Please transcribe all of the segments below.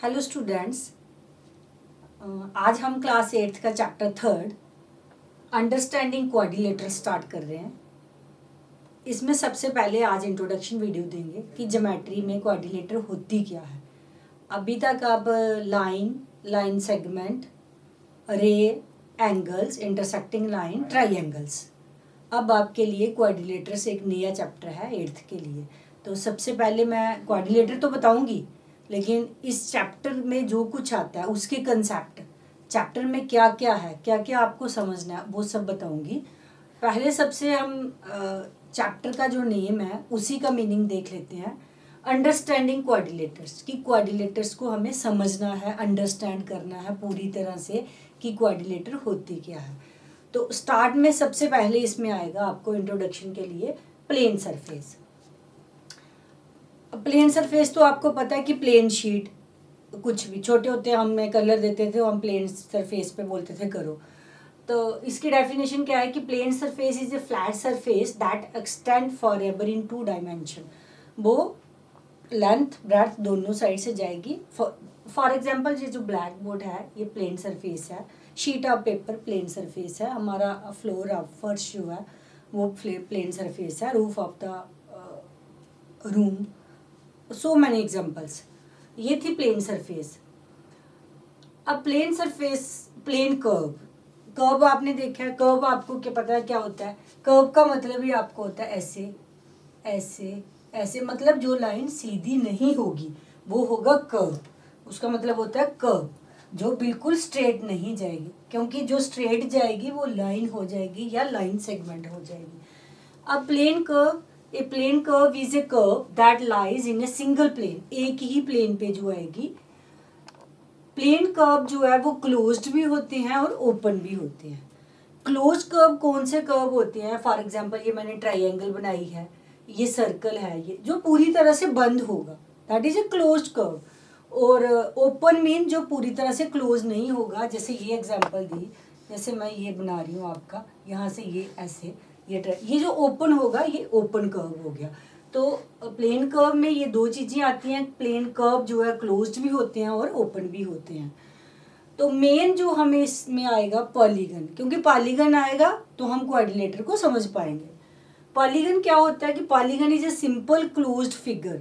Hello students, आज हम class 8th का चैप्टर 3 अंडरस्टैंडिंग क्वाड्रिलेटर स्टार्ट कर रहे हैं। इसमें सबसे पहले आज इंट्रोडक्शन वीडियो देंगे कि ज्योमेट्री में क्वाड्रिलेटर होती क्या है। अभी तक आप लाइन सेगमेंट, रे, एंगल्स, इंटरसेक्टिंग लाइन, ट्राइंगल्स। अब आपके लिए क्वाड्रिलेटर से एक नया चैप्टर है 8th के लिए। तो सबसे पहले मैं क्वाड्रिलेटर तो बताऊंगी, लेकिन इस चैप्टर में जो कुछ आता है उसके कंसेप्ट, चैप्टर में क्या क्या है, क्या क्या आपको समझना है, वो सब बताऊंगी। पहले सबसे हम चैप्टर का जो नेम है उसी का मीनिंग देख लेते हैं। अंडरस्टैंडिंग क्वाड्रिलेटर्स, कि क्वाड्रिलेटर्स को हमें समझना है, अंडरस्टैंड करना है पूरी तरह से कि क्वाड्रिलेटर होती क्या है। तो स्टार्ट में सबसे पहले इसमें आएगा आपको इंट्रोडक्शन के लिए प्लेन सरफेस। प्लेन सरफेस तो आपको पता है कि प्लेन शीट, कुछ भी छोटे होते हैं हमें कलर देते थे, हम प्लेन सरफेस पे बोलते थे करो। तो इसकी डेफिनेशन क्या है कि plane surface is a flat surface that extend forever in 2 dimension. वो लेंथ ब्रेड्थ दोनों साइड से जाएगी। फॉर एग्जांपल ये जो ब्लैक बोर्ड है ये प्लेन सरफेस है, sheet of paper plane surface है, हमारा फ्लोर ऑफ फर्श जो है वो प्लेन सरफेस है, roof of the room, so many examples. ये थी प्लेन सरफेस। अब plane surface, plane curve, curve आपने देखा है। कर्व आपको क्या पता है क्या होता है? कर्व का मतलब ही आपको होता है ऐसे ऐसे ऐसे, मतलब जो लाइन सीधी नहीं होगी वो होगा कर्व। उसका मतलब होता है कर्व, जो बिल्कुल स्ट्रेट नहीं जाएगी, क्योंकि जो स्ट्रेट जाएगी वो लाइन हो जाएगी या लाइन सेगमेंट हो जाएगी। अब plane curve, a plane curve is a curve that lies in a single plane, एक ही प्लेन पे जो आएगी। प्लेन कर्व जो है वो क्लोज्ड भी होते हैं और ओपन भी होते हैं। क्लोज कर्व कौन से कर्व होते हैं? फॉर एग्जांपल ये मैंने ट्राइंगल बनाई है, ये सर्कल है, ये जो पूरी तरह से बंद होगा, that is a closed curve. और ओपन मीन जो पूरी तरह से क्लोज नहीं होगा। जैसे ये एग्जांपल दी, जैसे मैं ये बना रही हूँ आपका, यहाँ से ये ऐसे, ये जो ओपन होगा ये ओपन कर्व हो गया। तो प्लेन कर्व में ये दो चीजें आती हैं। प्लेन कर्व जो है क्लोज्ड भी होते हैं और ओपन भी होते हैं। तो मेन जो हमें इसमें आएगा पॉलीगन, क्योंकि पॉलीगन आएगा तो हम क्वाड्रिलेटर को समझ पाएंगे। पॉलीगन क्या होता है कि polygon is a simple closed figure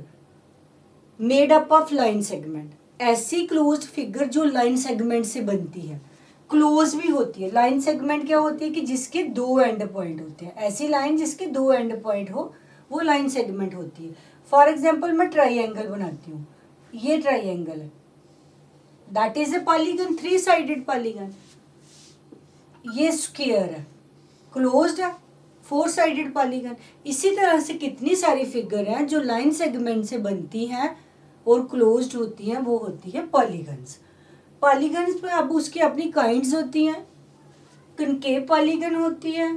made up of line segment. ऐसी क्लोज्ड फिगर जो लाइन सेगमेंट से बनती है, क्लोज भी होती है। लाइन सेगमेंट क्या होती है कि जिसके 2 एंड पॉइंट होते हैं। ऐसी लाइन जिसके 2 एंड पॉइंट हो वो लाइन सेगमेंट होती है। फॉर एग्जाम्पल मैं ट्राइंगल बनाती हूँ, ये ट्राइंगल है, that is a polygon, 3 sided polygon. ये स्क्वायर है, क्लोज्ड है, 4 साइडेड पॉलीगन। इसी तरह से कितनी सारी फिगर हैं जो लाइन सेगमेंट से बनती हैं और क्लोज्ड होती हैं, वो होती है पॉलीगन्स। पॉलीगन्स में अब उसकी अपनी काइंड्स होती हैं। कनकेव पॉलीगन होती है,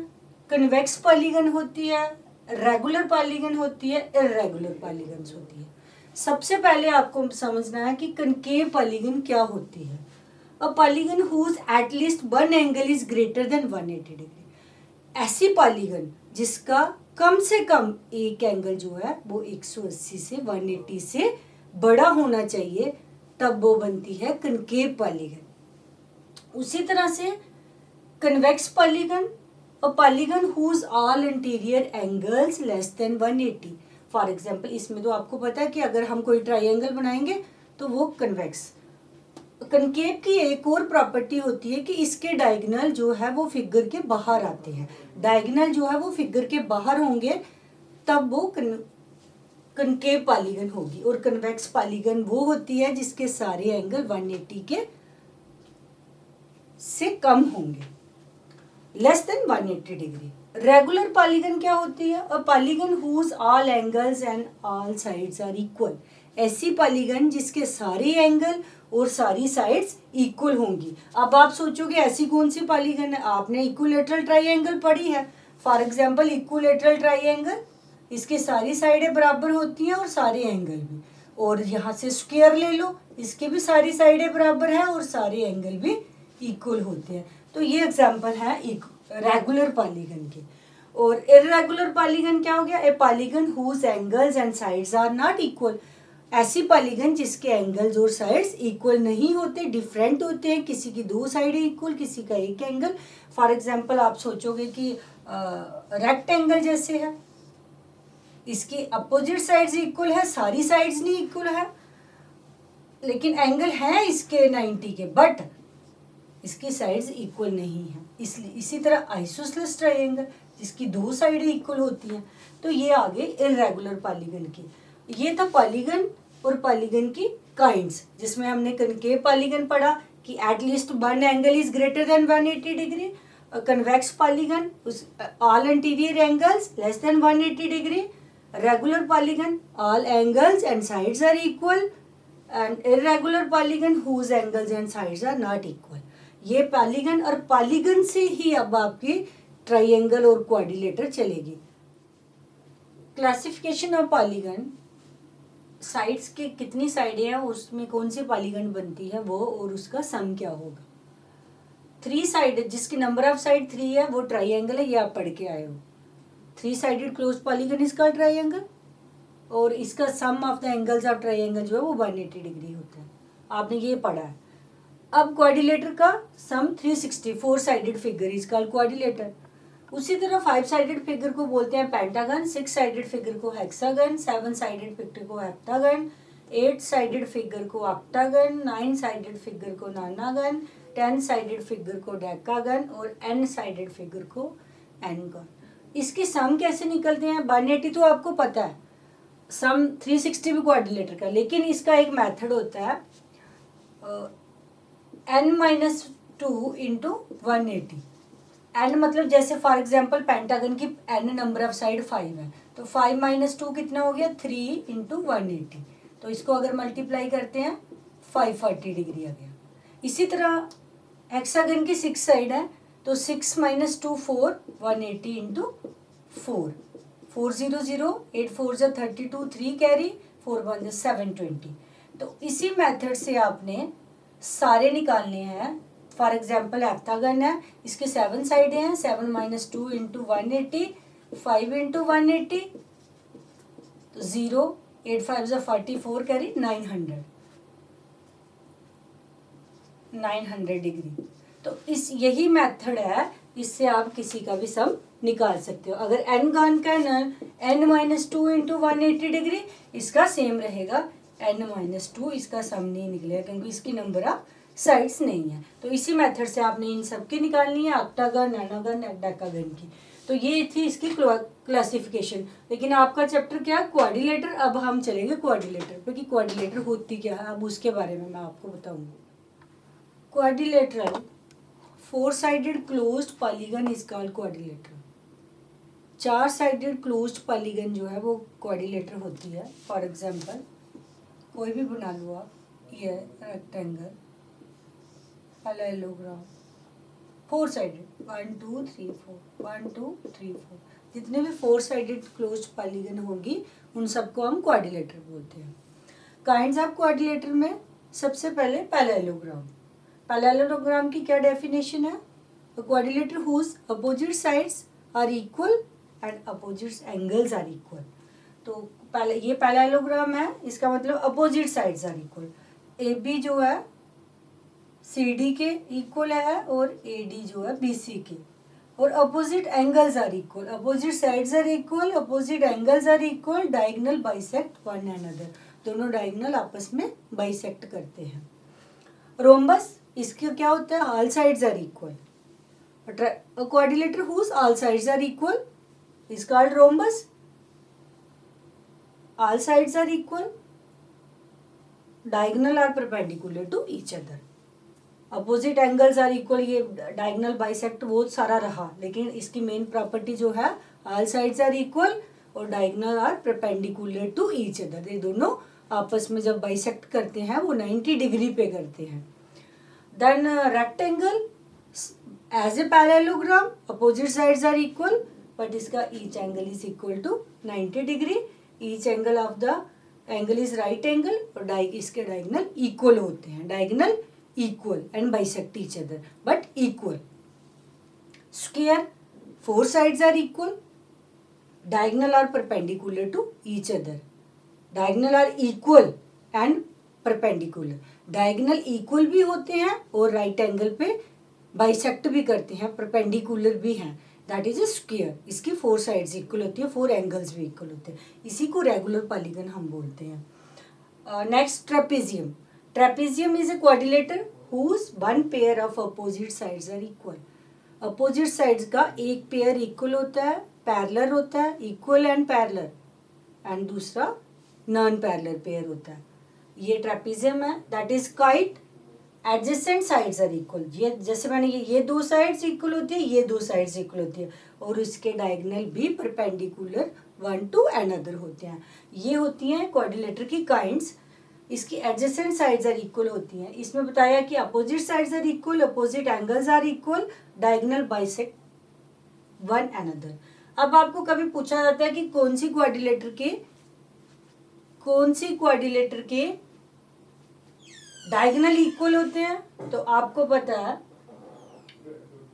कन्वेक्स पॉलीगन होती है, रेगुलर पॉलीगन होती है, इर्रेगुलर पॉलीगन्स होती है। सबसे पहले आपको समझना है कि कनकेव पॉलीगन क्या होती है। A polygon whose at least 1 angle is greater than 180 degree. ऐसी पॉलीगन जिसका कम से कम एक एंगल जो है वो 180 से 180 से बड़ा होना चाहिए, तब वो बनती है कनकेव पॉलीगन। उसी तरह से convex polygon, a polygon whose all interior angles less than 180। For example इसमें तो आपको पता है कि अगर हम कोई ट्राइंगल बनाएंगे तो वो कन्वेक्स। कनकेव की एक और प्रॉपर्टी होती है कि इसके डायगोनल जो है वो फिगर के बाहर आते हैं। डायगोनल जो है वो फिगर के बाहर होंगे तब वो कनकेव पॉलीगन होगी। और कन्वेक्स पॉलीगन वो होती है जिसके सारे एंगल 180 के से कम होंगे, less than 180 degree. Regular polygon क्या होती है? A polygon whose all angles and all sides are equal. ऐसी पॉलीगन जिसके सारे एंगल और सारी साइड्स इक्वल होंगी। अब आप सोचोगे ऐसी कौन सी पॉलीगन है? आपने इक्विलेटरल ट्राइंगल पढ़ी है। फॉर एग्जांपल इक्विलेटरल ट्राइंगल, इसके सारी साइडें बराबर होती हैं और सारे एंगल भी। और यहाँ से स्क्वायर ले लो, इसके भी सारी साइडें बराबर हैं और सारे एंगल भी इक्वल होते हैं। तो ये एग्जाम्पल है रेगुलर पॉलीगन के। और इर्रेगुलर पॉलीगन क्या हो गया? A polygon whose angles and sides are not equal. ऐसी पॉलीगन जिसके एंगल्स और साइड्स इक्वल नहीं होते, डिफरेंट होते हैं, किसी की दो साइड इक्वल, किसी का एक एंगल। फॉर एग्जांपल आप सोचोगे कि रेक्टेंगल जैसे है, इसकी अपोजिट साइड्स इक्वल है, सारी साइड्स नहीं इक्वल है, लेकिन एंगल है इसके 90 के, बट इसकी साइड्स इक्वल नहीं है। इसलिए इसी तरह आइसोसेलेस ट्रायंगल जिसकी दो साइडें इक्वल होती हैं, तो ये आगे इर्रेगुलर पॉलीगन की। ये था पॉलीगन और पॉलीगन की काइंड्स, जिसमें हमने कनकेव पॉलीगन पढ़ा कि at least one angle is greater than 180 degree. Convex polygon, उस all interior angles less than 180 degree. Regular polygon, all angles and sides are equal, and irregular polygon whose angles and sides are not equal. ये polygon, और polygon से ही अब आपकी triangle और quadrilateral चलेगी। Classification of polygon, sides के कितनी साइडें हैं, उसमें कौन सी पॉलीगन बनती है वो, और उसका सम क्या होगा। 3 साइड, जिसकी नंबर ऑफ साइड 3 है वो ट्रायंगल है, ये आप पढ़ के आए हो। 3 साइडेड क्लोज पॉलीगन इसका ट्रायंगल, और इसका sum of the angles of triangle जो है वो 180 डिग्री होता है, आपने ये पढ़ा है। अब क्वाड्रिलेटर का सम 360, 4 sided figure is called quadrilateral. उसी तरह 5 साइडेड फिगर को बोलते हैं पेंटागन, 6 साइडेड फिगर को हेक्सागन, 7 साइडेड फिगर को हेप्टागन, 8 साइडेड फिगर को ऑक्टागन, 9 साइडेड फिगर को नानागन, 10 साइडेड फिगर को डेकागन, और n साइडेड फिगर को एनगन। इसके सम कैसे निकलते हैं। 180 तो आपको पता है, सम 360 भी क्वाड्रिलेटर का, लेकिन इसका एक मेथड होता है n-2 इंटू 180। n मतलब जैसे फॉर एग्जाम्पल पेंटागन की n नंबर ऑफ साइड 5 है, तो 5 - 2 कितना हो गया, 3 इंटू 180। तो इसको अगर मल्टीप्लाई करते हैं 540 डिग्री आ गया। इसी तरह हेक्सागन की 6 साइड है, तो 6 - 2 4, 180 इंटू 4, 400, 8 4 जा 32, 3 कैरी, 4 1 जा 720। तो इसी मेथड से आपने सारे निकालने हैं। फॉर एग्जाम्पल हेप्टागन है, इसके 7 साइडें हैं, 7 - 2 इंटू 180, 5 इंटू 180, 0, 8 5 जा 44 कैरी, 900 डिग्री। तो इस यही मेथड है, इससे आप किसी का भी सम निकाल सकते हो। अगर n गन का n-2 इंटू 180 डिग्री, इसका सेम रहेगा n-2, इसका सम नहीं निकलेगा क्योंकि इसकी नंबर ऑफ साइड्स नहीं है। तो इसी मेथड से आपने इन सब की निकालनी है, ऑक्टागन, नानागन, डेकागन की। तो ये थी इसकी क्लासिफिकेशन। लेकिन आपका चैप्टर क्या है, क्वाड्रिलेटर। अब हम चलेंगे क्वाड्रिलेटर पे कि क्वाड्रिलेटर होती क्या है, अब उसके बारे में मैं आपको बताऊंगी। Quadrilateral 4 sided closed polygon is called quadrilateral. 4 sided closed polygon जो है वो क्वाड्रिलेटर होती है। फॉर एग्जांपल कोई भी बना लो आप, ये रेक्टेंगल, पैरेललोग्राम, 4 साइडेड, 1 2 3 4, 1 2 3 4, जितने भी 4 साइडेड क्लोज्ड पॉलीगन होंगी उन सबको हम क्वाड्रिलेटर बोलते हैं। काइंड्स ऑफ क्वाड्रिलेटर में सबसे पहले पैरेललोग्राम। पैरेललोग्राम की क्या डेफिनेशन है, quadrilateral whose opposite sides are equal and opposite angles are equal. तो पहले ये पैरेललोग्राम है, इसका मतलब opposite sides are equal. A B जो है सी डी के इक्वल है, और ए डी जो है बी सी के, और opposite angles are equal, opposite sides are equal, opposite angles are equal, diagonal bisect one another, दोनों डायगोनल आपस में बाइसेक्ट करते हैं। रोम्बस, इसके क्या होता है, all sides are equal. Quadrilateral whose all sides are equal is called rhombus. All sides are equal, diagonal are perpendicular to each other, opposite angles are equal. ये डायगोनल बाइसेक्ट बहुत सारा रहा, लेकिन इसकी मेन प्रॉपर्टी जो है all sides are equal और diagonal are perpendicular to each other. ये दोनों आपस में जब बाइसेक्ट करते हैं वो 90 डिग्री पे करते हैं। Then rectangle as a parallelogram, opposite sides are equal, but इसका each angle is equal to 90 degree. Each angle of the angle is right angle, और इसके डायगोनल इक्वल होते हैं, diagonal equal and bisect each other but equal. Square 4 sides are equal, diagonal are perpendicular to each other, diagonal are equal and perpendicular. Diagonal equal भी होते हैं और right angle पे bisect भी करते हैं, परपेंडिकुलर भी हैं, दैट इज ए स्क्वायर। इसकी 4 साइड्स इक्वल होती है, 4 एंगल्स भी इक्वल होते हैं, इसी को रेगुलर पॉलीगन हम बोलते हैं। Next trapezium. Trapezium is a quadrilateral whose one pair of opposite sides are equal। Opposite sides का एक पेयर इक्वल होता है, पैरेलल होता है, इक्वल एंड पैरेलल, एंड दूसरा नॉन पैरेलल पेयर होता है। ये ट्रेपेजियम है। That is kite, adjacent sides are equal. ये जैसे मैंने ये 2 साइड्स इक्वल होती है, ये 2 साइड्स इक्वल होती है, और इसके डायगोनल भी परपेंडिकुलर वन टू अनदर होते हैं। ये होती हैं क्वाड्रिलेटर की काइंड्स। इसकी एडजेसेंट साइड्स आर इक्वल होती हैं। इसमें बताया कि opposite sides are equal, opposite angles are equal, diagonal bisect one another. अब आपको कभी पूछा जाता है कि कौन सी क्वाड्रिलेटर के डायगोनल इक्वल होते हैं, तो आपको पता है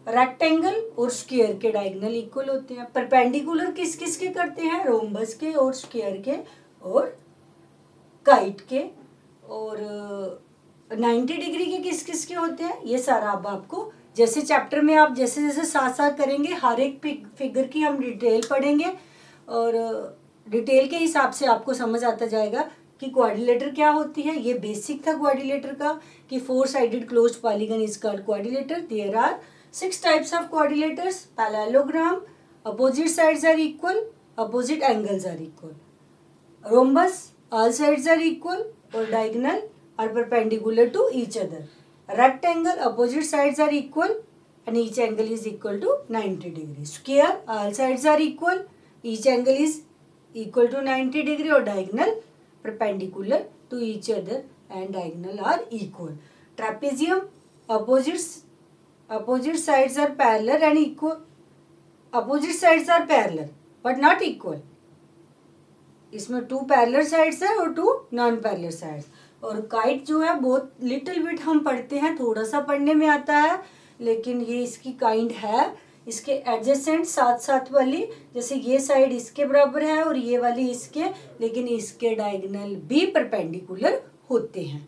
रेक्टेंगल और स्क्वायर के डायगोनल इक्वल होते हैं। परपेंडिकुलर किस किस के करते हैं, रोम्बस के और स्क्वायर के और काइट के, और 90 डिग्री के किस किस के होते हैं, ये सारा अब आपको जैसे चैप्टर में आप जैसे जैसे साथ साथ करेंगे हर एक फिगर की हम डिटेल पढ़ेंगे, और डिटेल के हिसाब से आपको समझ आता जाएगा कि क्वाड्रिलेटर क्या होती है। ये बेसिक था क्वाड्रिलेटर का कि 4 sided closed polygon is called quadrilateral. There are 6 types of quadrilaterals. Parallelogram, opposite sides are equal, opposite angles are equal, rhombus, all sides are equal, or diagonal are perpendicular to each other, rectangle, opposite sides are equal and each angle is equal to 90 degree, square, all sides are equal, each angle is equal to 90 degree, or diagonal perpendicular to each other and diagonal are equal. Trapezium, opposite sides are parallel and equal, opposite sides are parallel but not equal। इसमें 2 parallel sides है और 2 non parallel sides. और kite जो है बहुत little bit हम पढ़ते हैं, थोड़ा सा पढ़ने में आता है, लेकिन ये इसकी काइंड है। इसके एडजेसेंट साथ साथ वाली, जैसे ये साइड इसके बराबर है और ये वाली इसके, लेकिन इसके डायगोनल भी परपेंडिकुलर होते हैं।